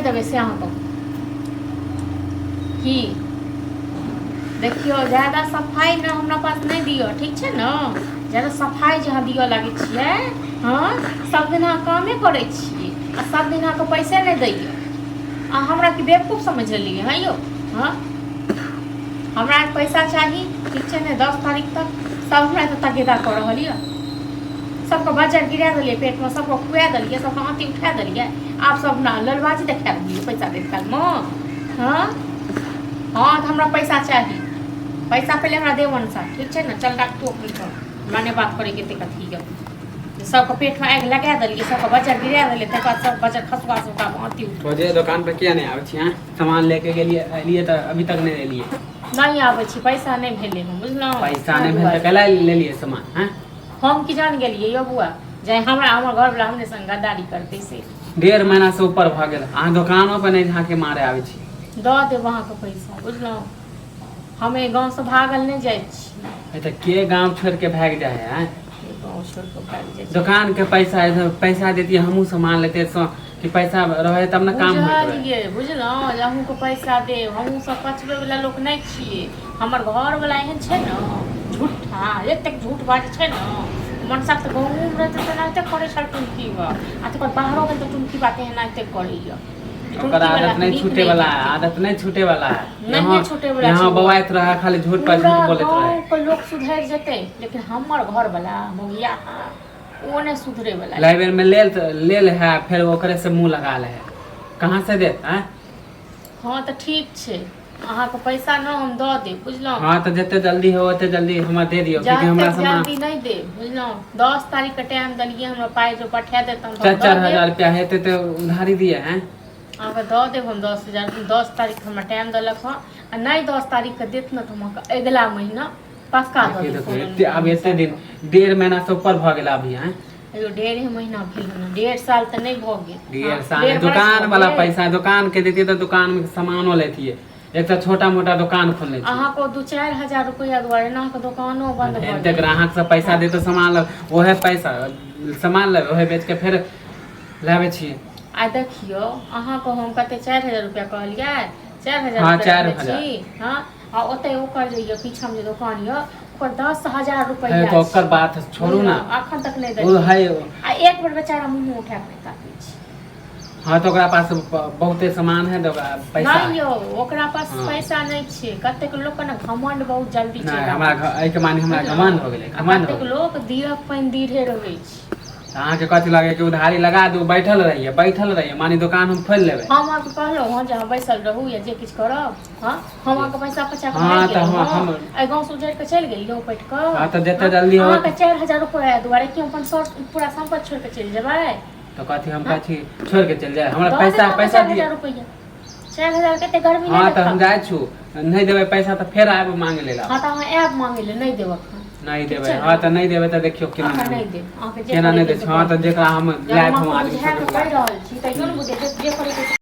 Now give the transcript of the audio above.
देवे से अहाँ की देखियो ज्यादा सफाई में हमरा पास नहीं दियो, ठीक है ना। ज्यादा सफाई जहाँ दियो लगे छिए, हाँ सब दिन अहाँ कामे करे छिए आ सब दिन अहाँ पैसे नहीं दैयो। आ हमरा की बेवकूफ समझ लिए है यो। हाँ हमरा पैसा चाहिए, ठीक है ना। 10 तारीख तक सब हमरा तो तगेदा कर रहा है। सबको बजट गिरा दिलिए पेट में, सबको खुआ दिलिए, सबको हाथी उठा दिलिए। आप सब ना ललबाजी देखा दिए पैसा दे काल में। हाँ हाँ तो हमरा पैसा चाहिए, पैसा पहले हमरा दे मनसा, ठीक है ना। चल रख तो माने बात करे के कथी है। सबको पेट में आग लगा दिलिए, सबको बजट गिरा दिलिए, तक बाद सब बजट खसवा सुखा हाथी उठा। मुझे दुकान पे क्या नहीं आवे छी, हां सामान लेके गेलिए लिए तो अभी तक नहीं लिए। नहीं आवे छी, पैसा नहीं भेले हम, बुझलो। पैसा नहीं भेल त कला ले लिए सामान। हां हम की जान गेलिए यो बुआ, जाय हमरा हमर घर वाला हमने संग गद्दारी करते से 1.5 महीना से ऊपर भ गेल। आ दुकानों पे नहीं झाके मारे आवे छी। द दे वहां के पैसा, बुझलो। हमें गांव से भागल नहीं जाय छी। ए त के गांव छोड़ के भाग जाए है। गांव छोड़ के भाग जाय छी। दुकान के पैसा इधर पैसा देती हमहू सामान लेते सो कि पैसा रहे तब ना काम होत रहे। बुझलो हमहू को पैसा दे, हमहू सब पचबे वाला लोग नहीं छिए। हमर घर वाला एहन छै न झूठा, एतेक झूठ बाजे छै न। मनसा त गाँव में रहते त नाते करे छल टुनकी बा, आ त बाहरो में त टुनकी बाते है नाते करैया। ओकर आदत नहीं छूटे वाला है, आदत नहीं छूटे वाला है। नहीं छूटे वाला यहां बवाइत रहा खाली झूठ पर झूठ बोलत रहे। कोई लोग सुधर जते, लेकिन हमर घर वाला मोगिया वो नहीं सुधरे वाला। लाइब्रेरी में लेल है, फिर ओकरे से मुंह लगा ले है। कहां से दे हैं? हां त ठीक छे, अहाँ को पैसा न हम द दे, बुझलो। हां तो जते जल्दी हो ओते जल्दी हमरा दे दियो, क्योंकि हमरा सामान जल्दी नहीं दे, बुझलो। 10 तारीख का टाइम दलिए, हमरा पाई जो पठा देता हम 4-4 रुपया हेते तो उधारी दिए हैं। अगर द देब हम 10,000। 10 तारीख हमरा टाइम दलक ह, आ नहीं 10 तारीख के देत न तो हम अगला महीना पक्का द देब। अब एते दिन 1.5 महीना से ऊपर भ गेल अभी हैं। एगो 1.5 महीना भेल न, 1.5 साल त नहीं भ गेल। 1.5 साल दुकान वाला पैसा दुकान के देती तो दुकान में सामानो लेती। एक तो छोटा मोटा दुकान खोलने अहाँ को 2-4 हजार रुपया द्वारे ना के दुकानो बंद भ गेल। ग्राहक से पैसा दे तो सामान ओहे पैसा सामान ले ओहे बेच के फिर लावे छी। आ देखियो अहाँ को हम कते 4,000 रुपया कहलिए, 4,000 हां रुपया 4,000। हां आ ओते ओकर जे पीछा में दुकान य ओकर 10,000 रुपया है तो ओकर बात छोड़ू ना, अखन तक नहीं दे। वो है आ एक बार बेचारा मुंह उठा के ताके छी। हां तो ओकरा पास बहुते सामान है, तो पैसा नहीं यो ओकरा पास पैसा नहीं छे। कतेक लोग ना घमंड बहुत जल्दी छे। नहीं हमरा ए के माने हमरा घमंड हो गेले, घमंड। कतेक लोग दियक पैन दीढ़े रहै छी। अहाँ के कथि लगे कि उधारी लगा दू, बैठल रहिए मानी दुकान हम खोल लेबे। हम आपको कहलो हां जहां बैसल रहू या जे किछ करब। हां हम आपको पैसा पचा के हां तो हम ए गांव से उजड़ के चल गेली लो पैठ के। हां तो जते जल्दी हो अहाँ के 4,000 रुपया दुआरे कि अपन पूरा संपत्ति छोड़ के चल जेबै। तो कथि हम कथि छोड़ के चल जाए? हमरा पैसा दिए 4,000 रुपया, 4,000 कते गर्मी हां तो हम जाय छु, नहीं देबे पैसा तो फिर आब मांगे लेला। हां तो हम ऐब मांगे ले नहीं देब अखन। नहीं देबे हां तो नहीं देबे तो देखियो केना नहीं देब। अहाँ के केना नहीं दे। हां तो जेकरा हम लाइफ हम आदमी बुझा के कह रहल छी तैयो न बुझे जे करे के